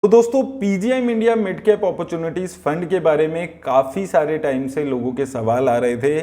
तो दोस्तों PGI India mid cap opportunities fund के बारे में काफ़ी सारे टाइम से लोगों के सवाल आ रहे थे।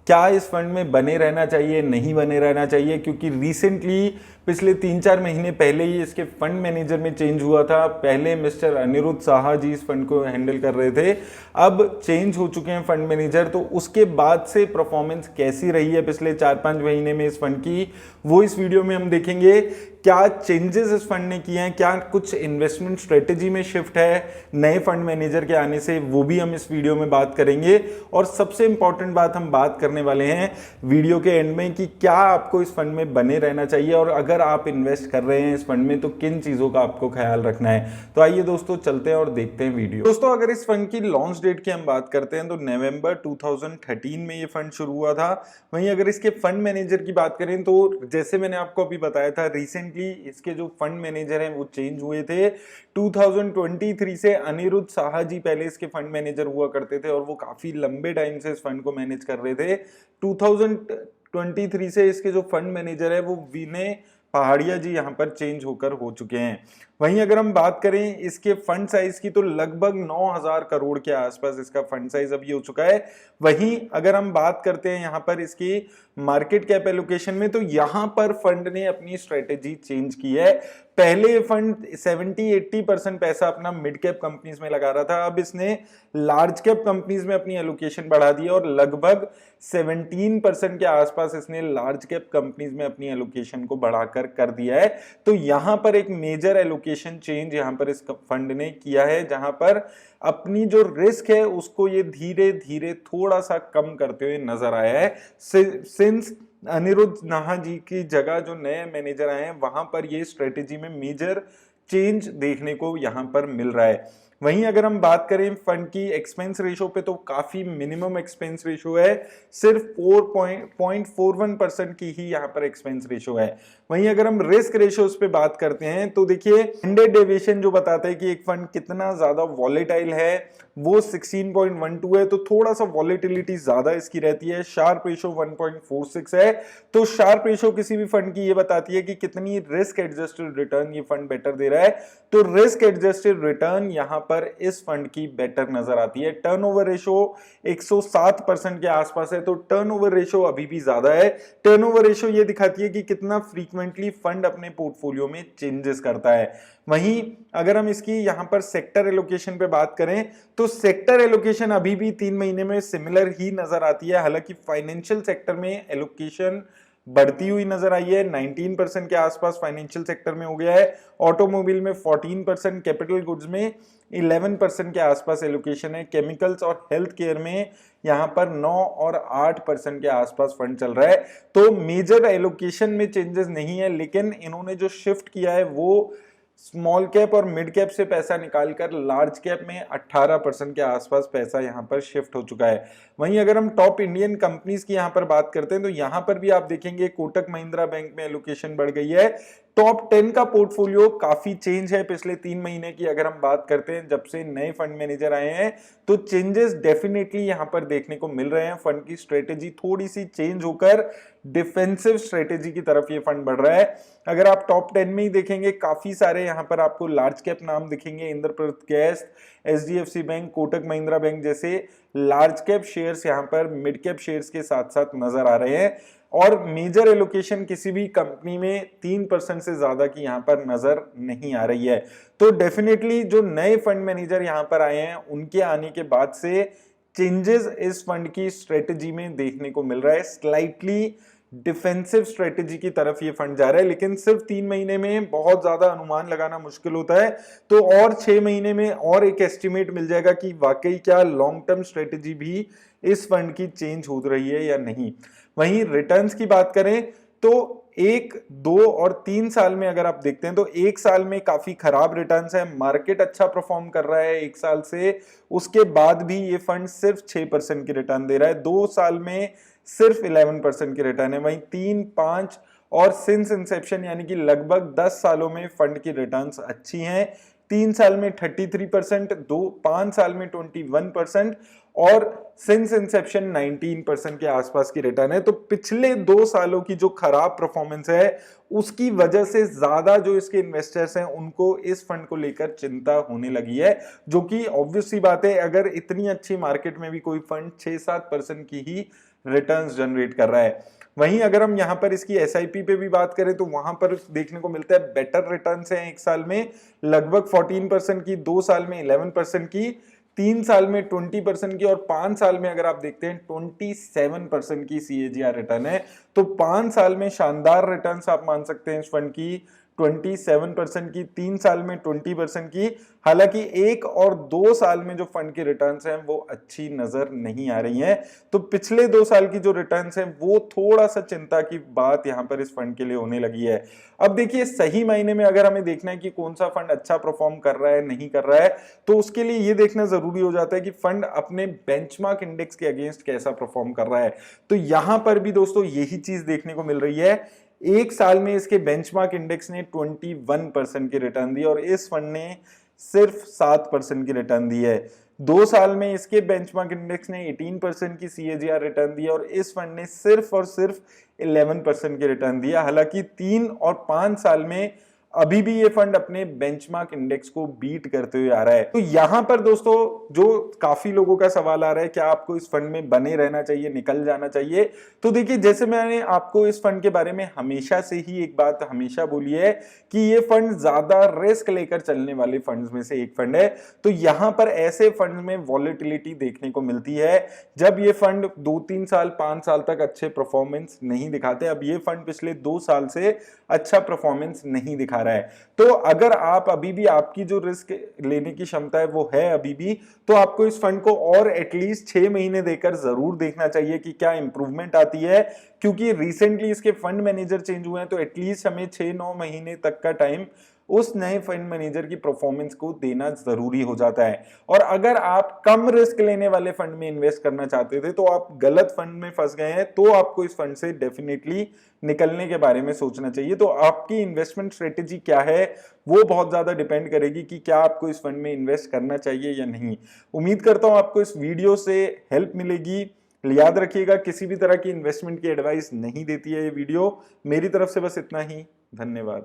क्या इस फंड में बने रहना चाहिए, नहीं बने रहना चाहिए, क्योंकि रिसेंटली पिछले 3-4 महीने पहले ही इसके फंड मैनेजर में चेंज हुआ था। पहले मिस्टर अनिरुद्ध साहा जी इस फंड को हैंडल कर रहे थे, अब चेंज हो चुके हैं फंड मैनेजर। तो उसके बाद से परफॉर्मेंस कैसी रही है पिछले 4-5 महीने में इस फंड की, वो इस वीडियो में हम देखेंगे। क्या चेंजेस इस फंड ने किए हैं, क्या कुछ इन्वेस्टमेंट स्ट्रेटेजी में शिफ्ट है नए फंड मैनेजर के आने से, वो भी हम इस वीडियो में बात करेंगे। और सबसे इंपॉर्टेंट बात हम बात करने वाले हैं वीडियो के एंड में कि क्या आपको इस फंड में बने रहना चाहिए, और अगर आप इन्वेस्ट कर रहे हैं इस फंड में तो किन चीजों का आपको ख्याल रखना है। तो आइए दोस्तों चलते हैं और देखते हैं वीडियो। दोस्तों अगर इस फंड की लॉन्च डेट की हम बात करते हैं तो नवंबर 2013 में ये फंड शुरू हुआ था। वहीं अगर इसके फंड मैनेजर की बात करें तो जैसे मैंने आपको अभी बताया था, रिसेंटली इसके जो फंड मैनेजर हैं वो चेंज हुए थे। 2023 से अनिरुद्ध साहा जी पहले इसके फंड मैनेजर हुआ करते थे और वो काफी लंबे टाइम से इस फंड को मैनेज कर रहे थे। 2023 से इसके जो फंड मैनेजर है वो विनय पहाड़िया जी यहाँ पर चेंज होकर हो चुके हैं। वहीं अगर हम बात करें इसके फंड साइज की तो लगभग 9,000 करोड़ के आसपास इसका फंड साइज अभी हो चुका है। वहीं अगर हम बात करते हैं यहाँ पर इसकी मार्केट कैप एलोकेशन में तो यहाँ पर फंड ने अपनी स्ट्रेटेजी चेंज की है। पहले फंड 70-80% पैसा अपना मिड कैप कंपनीज में लगा रहा था, अब इसने लार्ज कैप कंपनीज में अपनी एलोकेशन बढ़ा दी और लगभग 17% के आसपास इसने लार्ज कैप कंपनीज में अपनी एलोकेशन को बढ़ाकर कर दिया है। तो यहां पर एक मेजर एलोकेशन चेंज यहां पर इस फंड ने किया है, जहां पर अपनी जो रिस्क है उसको ये धीरे धीरे थोड़ा सा कम करते हुए नजर आया है। सिंस अनिरुद्ध नाहा जी की जगह जो नए मैनेजर आए हैं वहां पर ये स्ट्रेटेजी में मेजर चेंज देखने को यहां पर मिल रहा है। वहीं अगर हम बात करें फंड की एक्सपेंस रेशो पे तो काफी मिनिमम एक्सपेंस रेशो है, सिर्फ 4.41% की ही यहाँ पर एक्सपेंस रेशो है। वहीं अगर हम रिस्क रेशोज पे बात करते हैं तो देखिए स्टैंडर्ड डेविएशन जो बताता है कि एक फंड कितना ज्यादा वॉलेटाइल है वो 16.12 है, तो थोड़ा सा वॉलेटिलिटी ज्यादा इसकी रहती है। शार्प रेशो 1.46 है, तो शार्प रेशो किसी भी फंड की ये बताती है कि कितनी रिस्क एडजस्टेड रिटर्न ये फंड बेटर दे रहा है। तो रिस्क एडजस्टेड रिटर्न यहां पर इस फंड की बेटर नजर आती है। टर्नओवर रेशो 107% के आसपास है, तो टर्नओवर रेशो अभी भी ज्यादा है। टर्नओवर रेशो ये दिखाती है कि कितना फ्रीक्वेंटली फंड अपने पोर्टफोलियो में चेंजेस करता है। वहीं अगर हम इसकी यहां पर सेक्टर एलोकेशन पे बात करें तो सेक्टर एलोकेशन अभी भी 3 महीने में सिमिलर ही नजर आती है। हालांकि फाइनेंशियल सेक्टर में एलोकेशन बढ़ती हुई नजर आई है, 19% के आसपास फाइनेंशियल सेक्टर में हो गया है। ऑटोमोबाइल में 14%, कैपिटल गुड्स में 11% के आसपास एलोकेशन है। केमिकल्स और हेल्थ केयर में यहाँ पर 9 और 8% के आसपास फंड चल रहा है। तो मेजर एलोकेशन में चेंजेस नहीं है, लेकिन इन्होंने जो शिफ्ट किया है वो स्मॉल कैप और मिड कैप से पैसा निकालकर लार्ज कैप में 18% के आसपास पैसा यहां पर शिफ्ट हो चुका है। वहीं अगर हम टॉप इंडियन कंपनीज की यहां पर बात करते हैं तो यहां पर भी आप देखेंगे कोटक महिंद्रा बैंक में एलोकेशन बढ़ गई है। टॉप 10 का पोर्टफोलियो काफी चेंज है पिछले 3 महीने की अगर हम बात करते हैं जब से नए फंड मैनेजर आए हैं, तो चेंजेस डेफिनेटली यहां पर देखने को मिल रहे हैं। फंड की स्ट्रेटेजी थोड़ी सी चेंज होकर डिफेंसिव स्ट्रेटेजी की तरफ ये फंड बढ़ रहा है। अगर आप टॉप 10 में ही देखेंगे काफी सारे यहाँ पर आपको लार्ज कैप नाम दिखेंगे, Indraprastha gas, HDFC bank, Kotak Mahindra bank जैसे लार्ज कैप शेयर्स यहाँ पर मिड कैप शेयर्स के साथ साथ नजर आ रहे हैं। और मेजर एलोकेशन किसी भी कंपनी में 3% से ज्यादा की यहाँ पर नजर नहीं आ रही है। तो डेफिनेटली जो नए फंड मैनेजर यहाँ पर आए हैं उनके आने के बाद से चेंजेस इस फंड की स्ट्रेटेजी में देखने को मिल रहा है। स्लाइटली डिफेंसिव स्ट्रेटेजी की तरफ ये फंड जा रहा है, लेकिन सिर्फ 3 महीने में बहुत ज्यादा अनुमान लगाना मुश्किल होता है। तो और 6 महीने में और एक एस्टिमेट मिल जाएगा कि वाकई क्या लॉन्ग टर्म स्ट्रेटेजी भी इस फंड की चेंज हो रही है या नहीं। वहीं रिटर्न्स की बात करें तो 1, 2 और 3 साल में अगर आप देखते हैं तो 1 साल में काफी खराब रिटर्न्स है, मार्केट अच्छा परफॉर्म कर रहा है 1 साल से, उसके बाद भी ये फंड सिर्फ 6% की रिटर्न दे रहा है। 2 साल में सिर्फ 11% की रिटर्न है। वहीं 3, 5 और सिंस इंसेप्शन यानी कि लगभग 10 सालों में फंड की रिटर्न्स अच्छी हैं। 3 साल में 33%, 5 साल में 21% और सिंस इंसेप्शन 19% के आसपास की रिटर्न है। तो पिछले 2 सालों की जो खराब परफॉर्मेंस है उसकी वजह से ज्यादा जो इसके इन्वेस्टर्स हैं उनको इस फंड को लेकर चिंता होने लगी है, जो कि ऑब्वियस सी बात है, अगर इतनी अच्छी मार्केट में भी कोई फंड 6-7% की ही रिटर्न्स जनरेट कर रहा है। वहीं अगर हम यहां पर इसकी एसआईपी पे भी बात करें तो वहां पर देखने को मिलता है बेटर रिटर्न्स हैं, 1 साल में लगभग 14% की, 2 साल में 11% की, 3 साल में 20% की और 5 साल में अगर आप देखते हैं 27% की CAGR रिटर्न है। तो 5 साल में शानदार रिटर्न्स आप मान सकते हैं इस फंड की, 27% की, 3 साल में 20% की। हालांकि 1 और 2 साल में जो फंड की रिटर्न्स हैं वो अच्छी नजर नहीं आ रही हैं। तो पिछले 2 साल की जो रिटर्न्स हैं वो थोड़ा सा चिंता की बात यहां पर इस फंड के लिए होने लगी है। अब देखिए सही मायने में अगर हमें देखना है कि कौन सा फंड अच्छा परफॉर्म कर रहा है नहीं कर रहा है, तो उसके लिए ये देखना जरूरी हो जाता है कि फंड अपने बेंचमार्क इंडेक्स के अगेंस्ट कैसा परफॉर्म कर रहा है। तो यहां पर भी दोस्तों यही चीज देखने को मिल रही है। 1 साल में इसके बेंचमार्क इंडेक्स ने 21% की रिटर्न दी और इस फंड ने सिर्फ 7% की रिटर्न दी है। 2 साल में इसके बेंचमार्क इंडेक्स ने 18% की CAGR रिटर्न दी और इस फंड ने सिर्फ और सिर्फ 11% की रिटर्न दिया। हालांकि 3 और 5 साल में अभी भी ये फंड अपने बेंचमार्क इंडेक्स को बीट करते हुए आ रहा है। तो यहां पर दोस्तों जो काफी लोगों का सवाल आ रहा है क्या आपको इस फंड में बने रहना चाहिए, निकल जाना चाहिए, तो देखिए जैसे मैंने आपको इस फंड के बारे में हमेशा से ही एक बात हमेशा बोली है कि ये फंड ज्यादा रिस्क लेकर चलने वाले फंड्स में से एक फंड है। तो यहां पर ऐसे फंड में वॉलेटिलिटी देखने को मिलती है जब ये फंड 2-3 साल 5 साल तक अच्छे परफॉर्मेंस नहीं दिखाते। अब ये फंड पिछले 2 साल से अच्छा परफॉर्मेंस नहीं दिखा रहा है। तो अगर आप अभी भी, आपकी जो रिस्क लेने की क्षमता है वो है अभी भी, तो आपको इस फंड को और एटलीस्ट 6 महीने देकर जरूर देखना चाहिए कि क्या इंप्रूवमेंट आती है, क्योंकि रिसेंटली इसके फंड मैनेजर चेंज हुए हैं। तो एटलीस्ट हमें 6-9 महीने तक का टाइम उस नए फंड मैनेजर की परफॉर्मेंस को देना जरूरी हो जाता है। और अगर आप कम रिस्क लेने वाले फंड में इन्वेस्ट करना चाहते थे तो आप गलत फंड में फंस गए हैं, तो आपको इस फंड से डेफिनेटली निकलने के बारे में सोचना चाहिए। तो आपकी इन्वेस्टमेंट स्ट्रेटेजी क्या है वो बहुत ज्यादा डिपेंड करेगी कि क्या आपको इस फंड में इन्वेस्ट करना चाहिए या नहीं। उम्मीद करता हूं आपको इस वीडियो से हेल्प मिलेगी। याद रखिएगा किसी भी तरह की इन्वेस्टमेंट की एडवाइस नहीं देती है ये वीडियो। मेरी तरफ से बस इतना ही। धन्यवाद।